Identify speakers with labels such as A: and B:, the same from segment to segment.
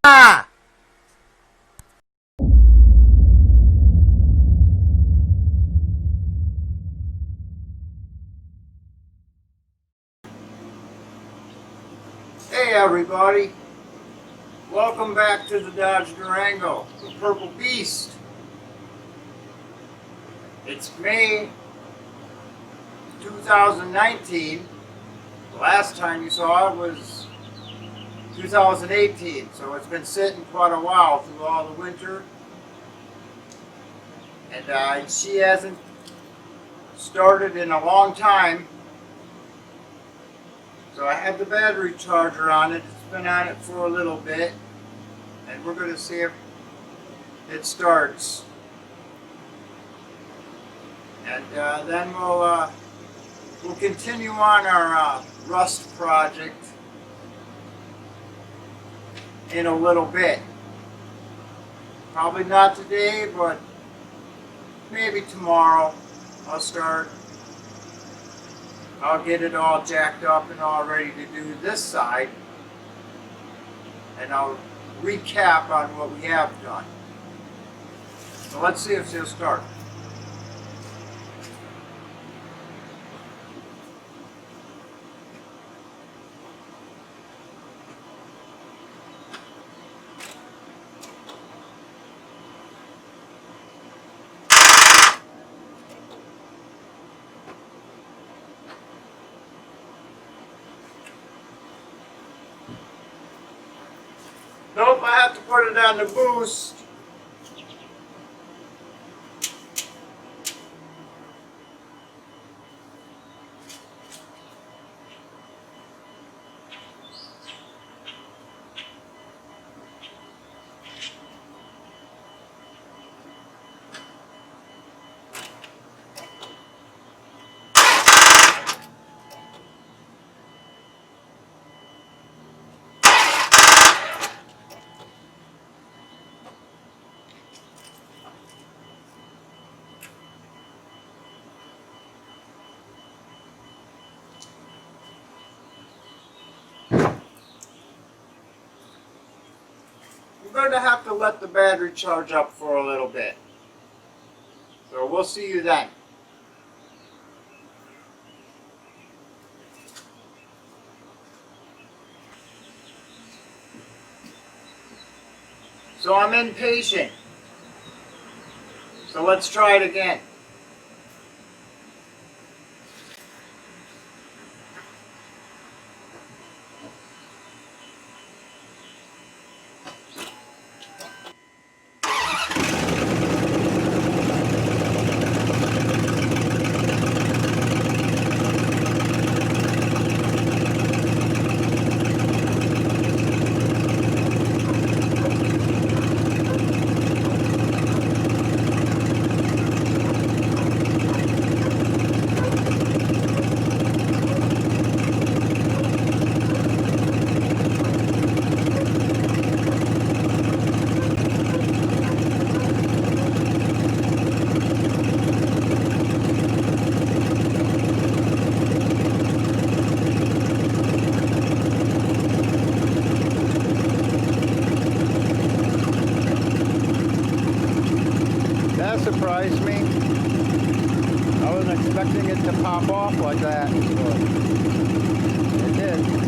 A: Hey everybody, welcome back to the Dodge Durango, the Purple Beast. It's May 2019. The last time you saw it was 2018, so it's been sitting quite a while through all the winter. And she hasn't started in a long time. So I have the battery charger on it. It's been on it for a little bit, and we're going to see if it starts. And then we'll continue on our rust project in a little bit. Probably not today, but maybe tomorrow I'll start. I'll get it all jacked up and all ready to do this side, and I'll recap on what we have done. So let's see if she'll start. Nope, I have to put it on the boost. I'm going to have to let the battery charge up for a little bit. So we'll see you then. So I'm impatient. So let's try it again. That surprised me. I wasn't expecting it to pop off like that, but it did.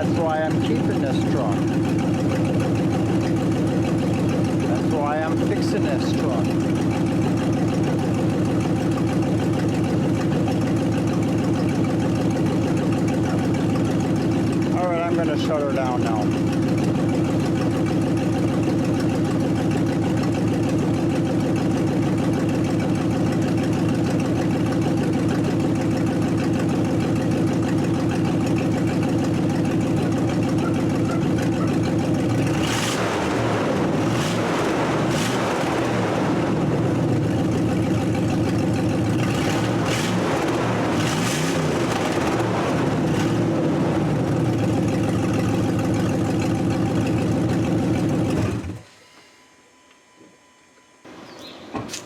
A: that's why I'm keeping this truck. That's why I'm fixing this truck. Alright, I'm gonna shut her down now.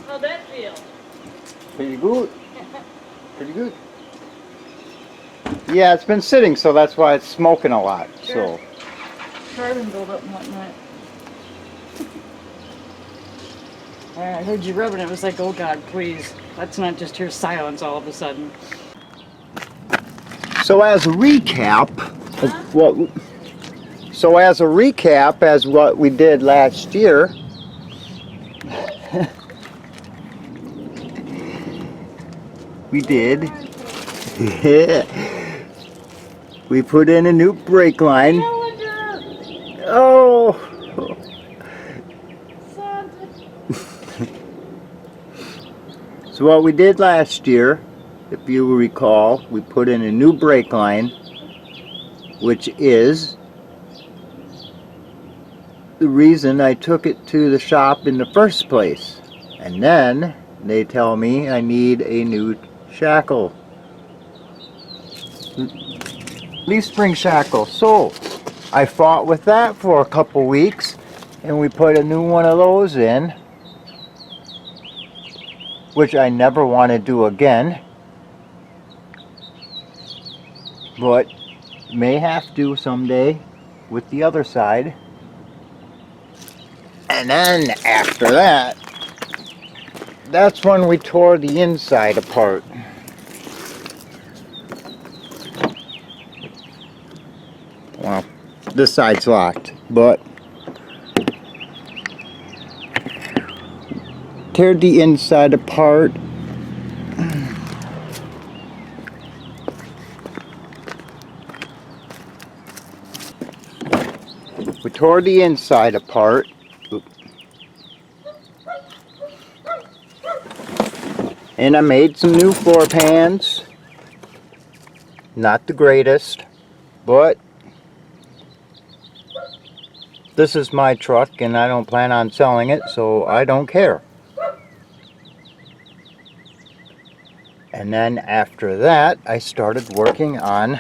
B: How'd that feel?
A: Pretty good. Pretty good. Yeah, it's been sitting, so that's why it's smoking a lot.
B: Sure.
A: So
B: Carbon buildup and whatnot. I heard you rubbing it. It was like, oh God, please. Let's not just hear silence all of a sudden.
A: So as a recap of what we did last year, we did. We put in a new brake line. Oh. So what we did last year, if you recall, we put in a new brake line, which is the reason I took it to the shop in the first place. And then they tell me I need a new shackle. Leaf spring shackle. So I fought with that for a couple weeks and we put a new one of those in, which I never want to do again, but may have to someday with the other side. And then after that, that's when we tore the inside apart. Well, this side's locked, but tear the inside apart. We tore the inside apart. And I made some new floor pans. Not the greatest, but this is my truck and I don't plan on selling it, so I don't care. And then after that, I started working on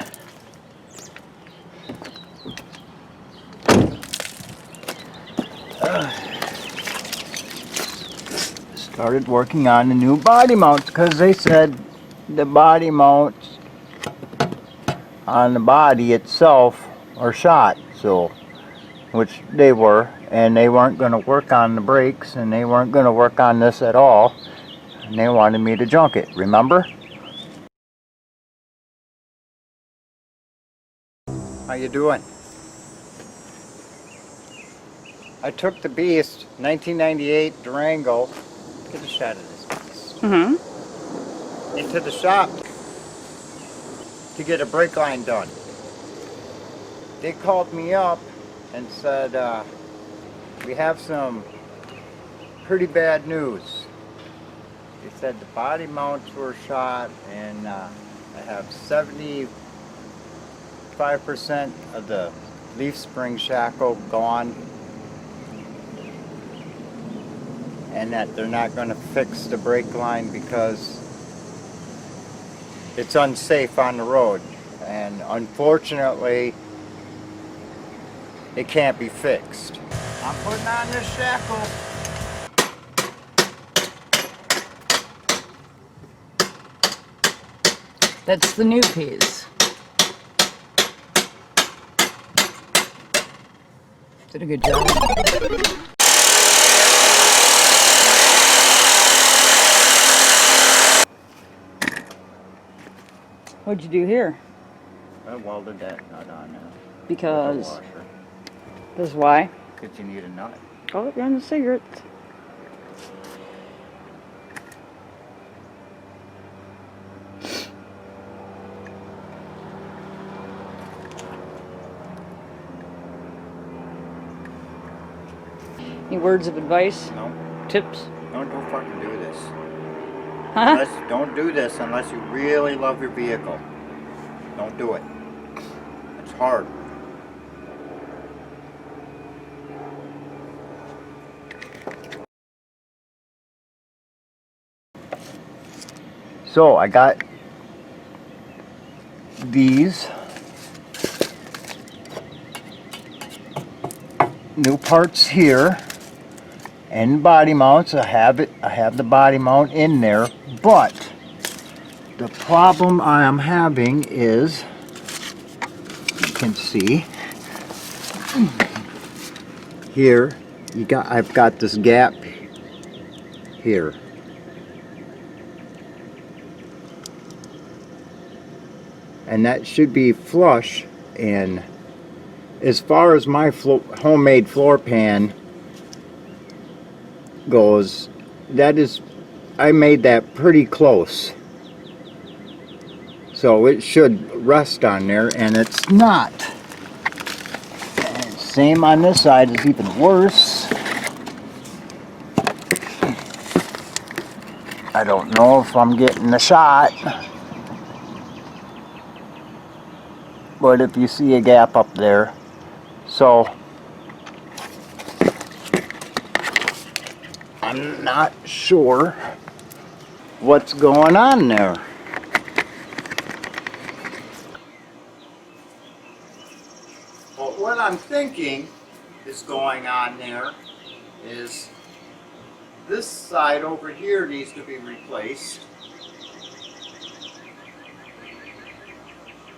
A: the new body mounts, because they said the body mounts on the body itself are shot, so which they were, and they weren't going to work on the brakes and they weren't going to work on this at all, and they wanted me to junk it, remember? How you doing? I took the beast, 1998 Durango, get a shot of this beast, into the shop to get a brake line done. They called me up and said, we have some pretty bad news. They said the body mounts were shot and I have 75% of the leaf spring shackle gone, and that they're not going to fix the brake line because it's unsafe on the road, and unfortunately it can't be fixed. I'm putting on this shackle.
B: That's the new piece. Did a good job. What'd you do here?
A: I welded that nut on there.
B: Because
A: washer.
B: this is why.
A: Because you need a nut.
B: Oh, you're on the cigarettes. Any words of advice?
A: No.
B: Tips?
A: Don't fucking do this.
B: Huh?
A: Don't do this unless you really love your vehicle. Don't do it. It's hard. So I got these new parts here and body mounts. I have the body mount in there, but the problem I am having is, you can see here, I've got this gap here. And that should be flush. And as far as my homemade floor pan goes, I made that pretty close. So it should rest on there, and it's not. And same on this side, is even worse. I don't know if I'm getting the shot, but if you see a gap up there, so I'm not sure what's going on there. But what I'm thinking is going on there is this side over here needs to be replaced.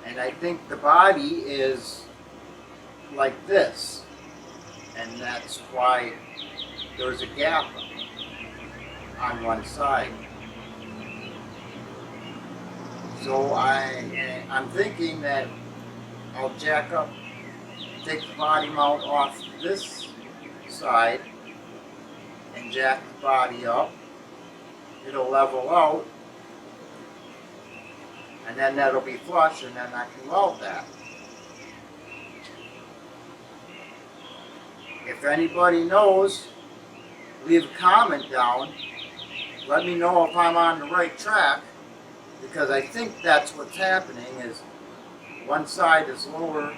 A: And I think the body is like this. And that's why there's a gap on one side. So I'm thinking that I'll take the body mount off this side and jack the body up. It'll level out, and then that'll be flush, and then I can weld that. If anybody knows, leave a comment down. Let me know if I'm on the right track, because I think that's what's happening, is one side is lower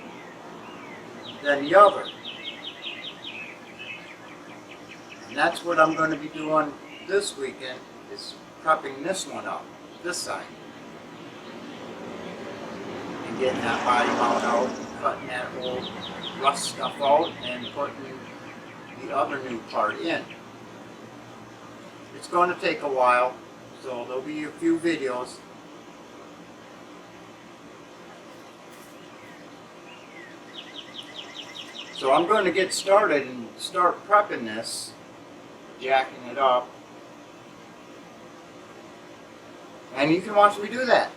A: than the other. And that's what I'm going to be doing this weekend, is prepping this one up, this side. And getting that body mount out, cutting that old rust stuff out, and putting the other new part in. It's going to take a while, so there'll be a few videos. So I'm going to get started and start prepping this, jacking it up, and you can watch me do that.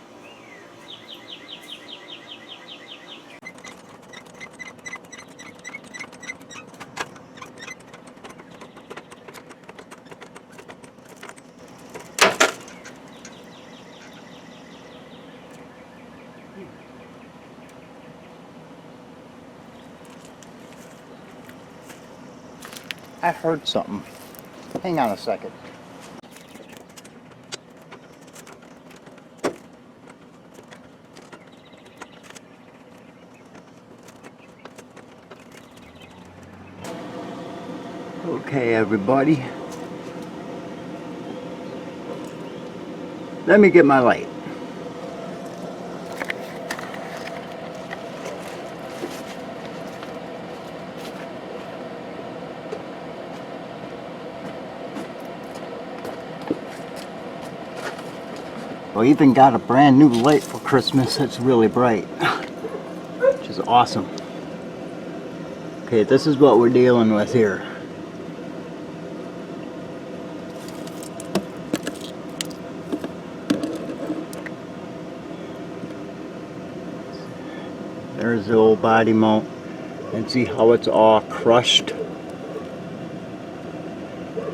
A: I heard something. Hang on a second. Okay, everybody. Let me get my light. I even got a brand new light for Christmas that's really bright, which is awesome. Okay, this is what we're dealing with here. There's the old body mount. And see how it's all crushed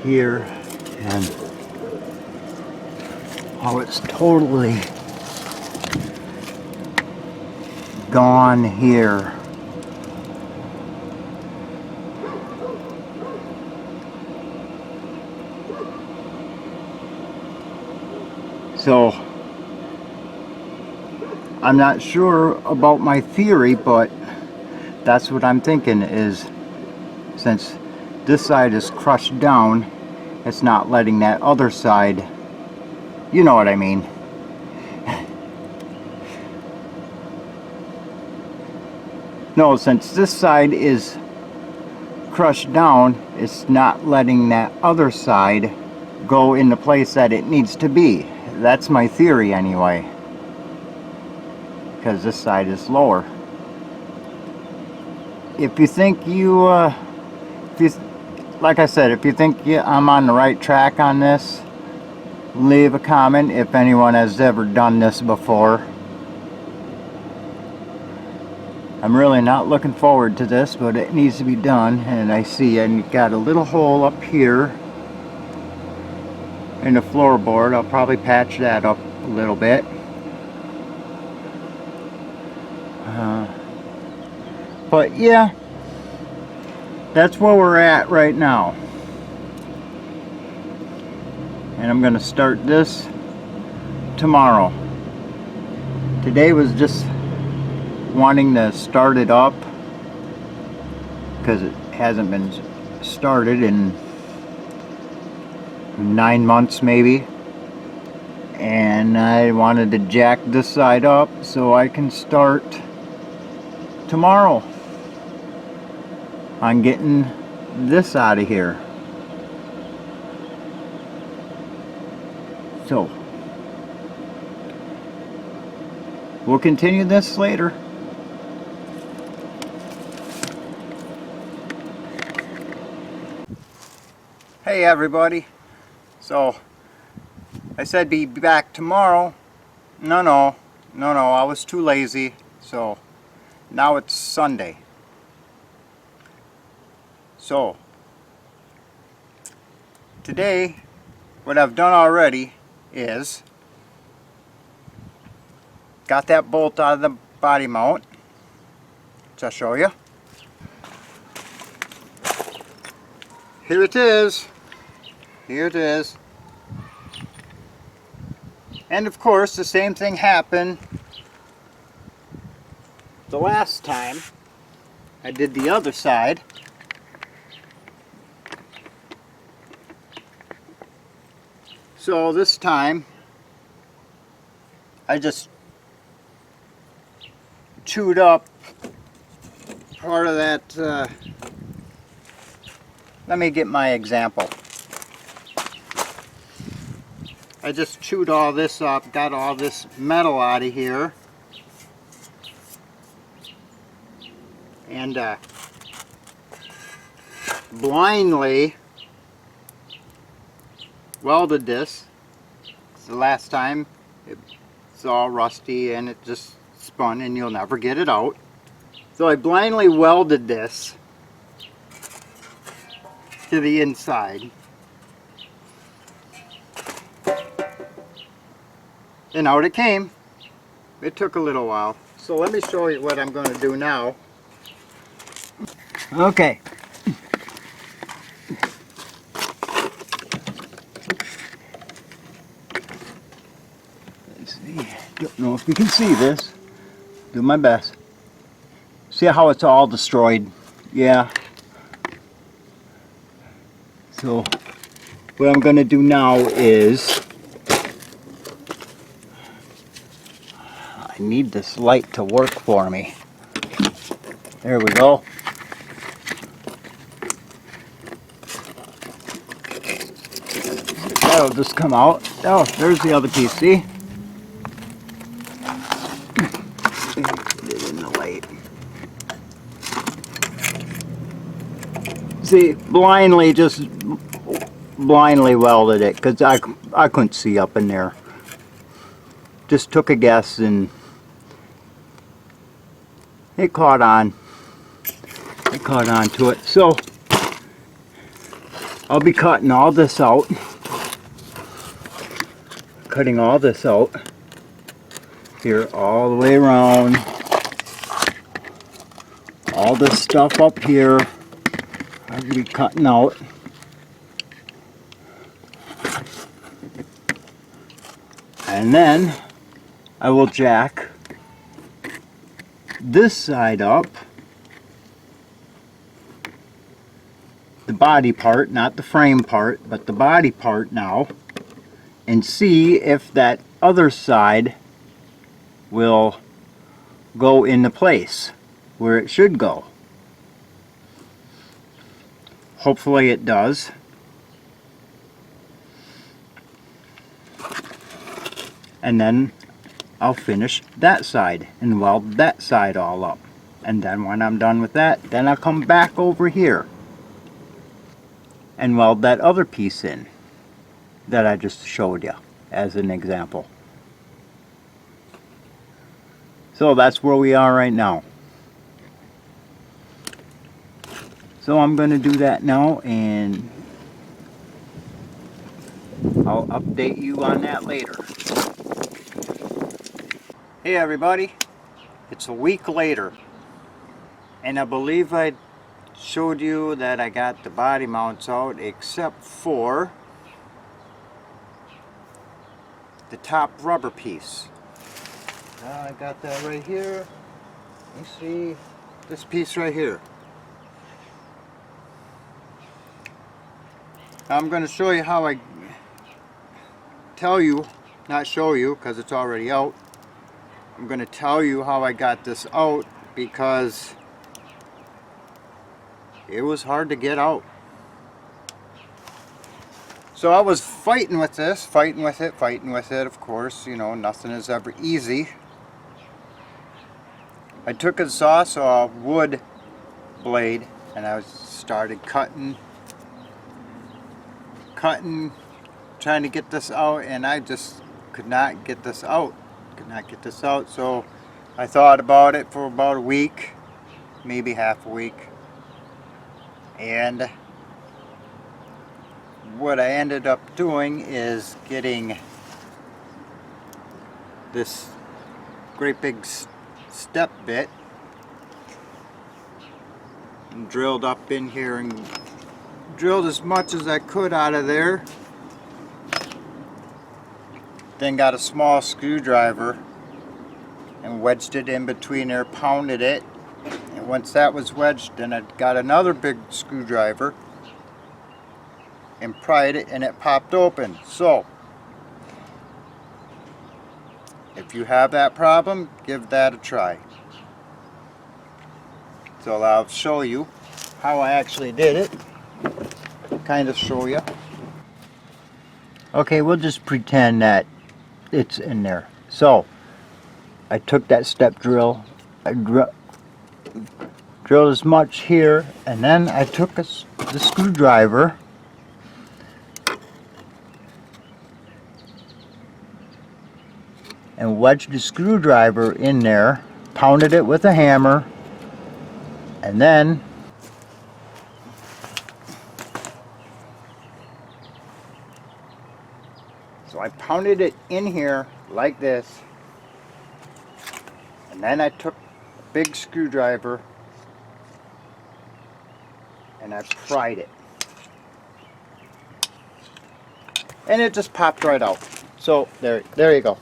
A: here, and how it's totally gone here. So I'm not sure about my theory, but that's what I'm thinking, is since this side is crushed down, it's not letting that other side, you know what I mean. No, since this side is crushed down, it's not letting that other side go in the place that it needs to be. That's my theory anyway, because this side is lower. If you think like I said, if you think I'm on the right track on this, leave a comment if anyone has ever done this before. I'm really not looking forward to this, but it needs to be done. And I see I got a little hole up here in the floorboard. I'll probably patch that up a little bit. But yeah, that's where we're at right now. And I'm going to start this tomorrow. Today was just wanting to start it up because it hasn't been started in 9 months maybe, and I wanted to jack this side up so I can start tomorrow on getting this out of here. So we'll continue this later. Hey everybody, so I said be back tomorrow. No, I was too lazy, so now it's Sunday. So today what I've done already is got that bolt out of the body mount, which I'll show you. Here it is. Here it is. And of course the same thing happened the last time I did the other side. So this time I just chewed up part of that. Let me get my example. I just chewed all this up, got all this metal out of here, and blindly welded this. The last time it's all rusty and it just spun and you'll never get it out. So I blindly welded this to the inside. And out it came. It took a little while. So let me show you what I'm going to do now. Okay. Let's see. Don't know if you can see this. Do my best. See how it's all destroyed? Yeah. So what I'm going to do now is I need this light to work for me. There we go. That'll just come out. Oh, there's the other piece, see? Put it in the light. See, blindly welded it because I couldn't see up in there. Just took a guess and it caught on. It caught on to it. So I'll be cutting all this out. Cutting all this out. Here all the way around. All this stuff up here I'll be cutting out. And then I will jack this side up. The body part, not the frame part, but the body part now. And see if that other side will go into place where it should go. Hopefully it does. And then I'll finish that side and weld that side all up. And then when I'm done with that, then I'll come back over here and weld that other piece in that I just showed you as an example. So that's where we are right now. So I'm going to do that now, and I'll update you on that later. Hey everybody, it's a week later, and I believe I showed you that I got the body mounts out except for the top rubber piece. I got that right here. You see this piece right here. I'm going to show you how I tell you, not show you because it's already out. I'm going to tell you how I got this out because it was hard to get out. So I was fighting with this, fighting with it, of course. You know, nothing is ever easy. I took a saw wood blade and I started cutting, trying to get this out, and I just could not get this out. So I thought about it for about a week, maybe half a week, and what I ended up doing is getting this great big step bit and drilled up in here and drilled as much as I could out of there. Then got a small screwdriver and wedged it in between there, pounded it, and once that was wedged, then I got another big screwdriver and pried it, and it popped open. So if you have that problem, give that a try. So I'll show you how I actually did it, kind of show you. Okay, we'll just pretend that it's in there. So I took that step drill, I drilled as much here, and then I took the screwdriver and wedged the screwdriver in there, pounded it with a hammer, and then I pounded it in here like this, and then I took a big screwdriver and I pried it, and it just popped right out. So there you go.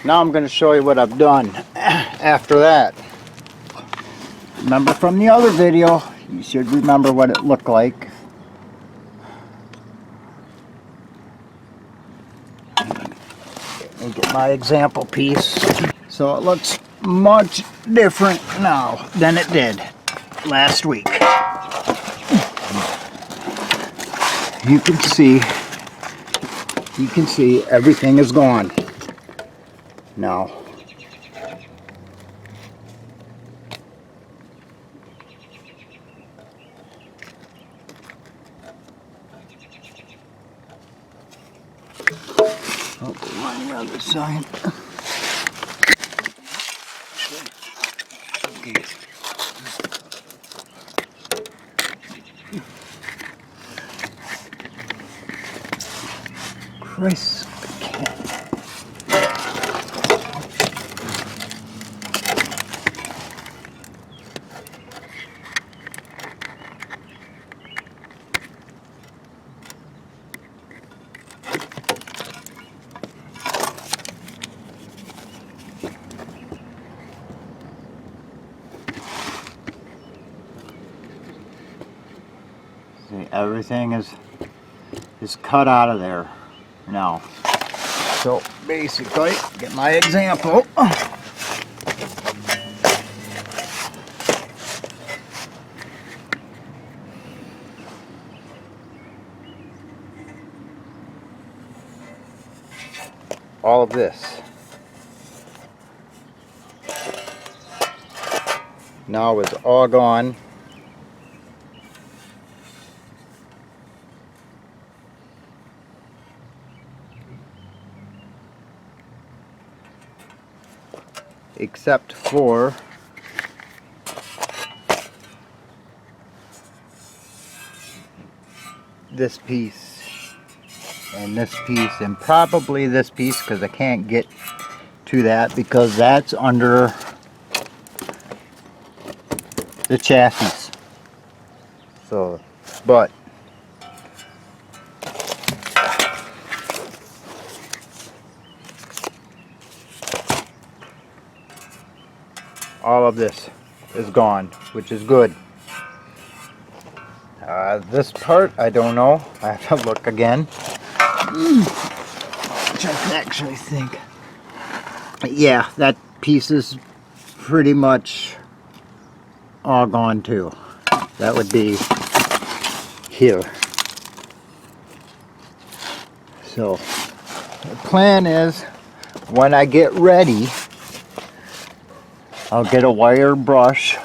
A: Now I'm going to show you what I've done after that. Remember from the other video, you should remember what it looked like. Let me get my example piece. So it looks much different now than it did last week. You can see everything is gone now. On the other side. Easy. Christ. See, everything is cut out of there now. So basically, get my example. All of this now is all gone. Except for this piece and this piece and probably this piece, because I can't get to that because that's under the chassis. So, but all of this is gone, which is good. This part, I don't know. I have to look again. Which I can actually think. Yeah, that piece is pretty much all gone too. That would be here. So, the plan is when I get ready, I'll get a wire brush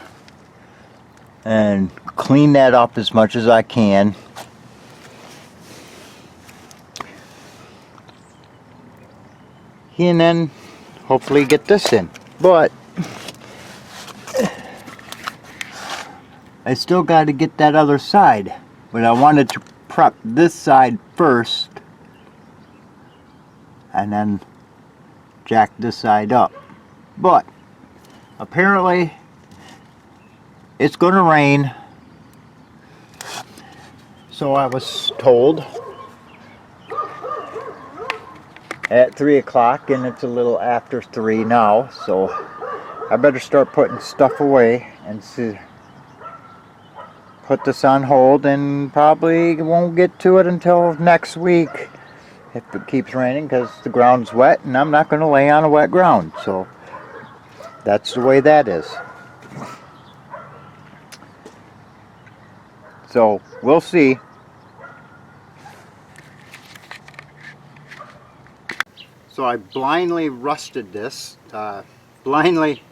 A: and clean that up as much as I can. And then hopefully get this in. But I still got to get that other side. But I wanted to prep this side first and then jack this side up. But apparently it's going to rain. So I was told at 3 o'clock, and it's a little after 3 now, so I better start putting stuff away and see, put this on hold, and probably won't get to it until next week if it keeps raining, because the ground's wet and I'm not going to lay on a wet ground. So that's the way that is. So we'll see. So I blindly rusted this. Blindly.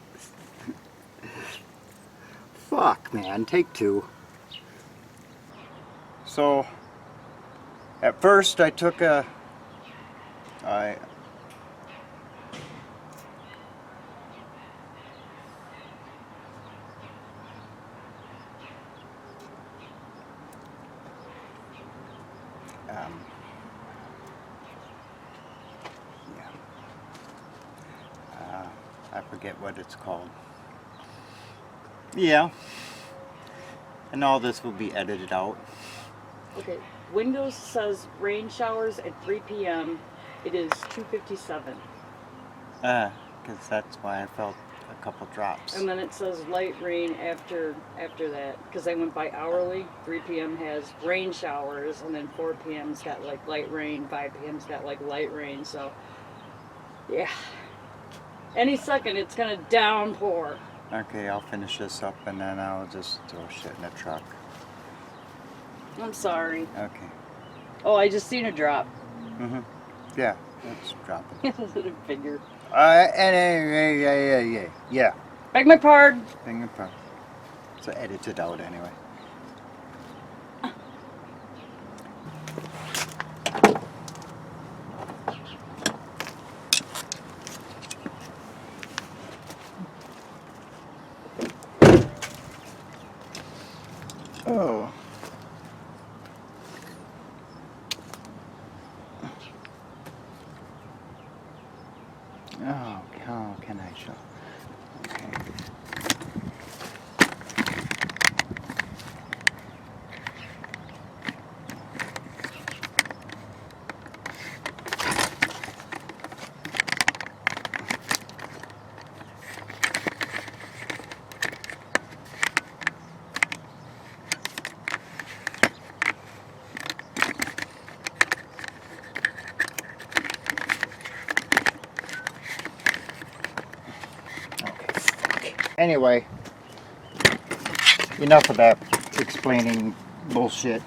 A: Fuck, man. Take two. So at first I took a. I forget what it's called. Yeah. And all this will be edited out.
B: Okay, Windows says rain showers at 3 p.m. It is 2:57.
A: Because that's why I felt a couple drops.
B: And then it says light rain after that, because I went by hourly. 3 p.m. has rain showers, and then 4 p.m.'s got like light rain, 5 p.m.'s got like light rain, so yeah. Any second it's gonna downpour.
A: Okay, I'll finish this up and then I'll just throw shit in the truck.
B: I'm sorry.
A: Okay.
B: Oh, I just seen a drop.
A: Yeah, it's dropping.
B: I figure.
A: Yeah.
B: Beg my pardon.
A: Finger pro. So edit it out anyway. how can I show? Okay. Anyway, enough of that explaining bullshit.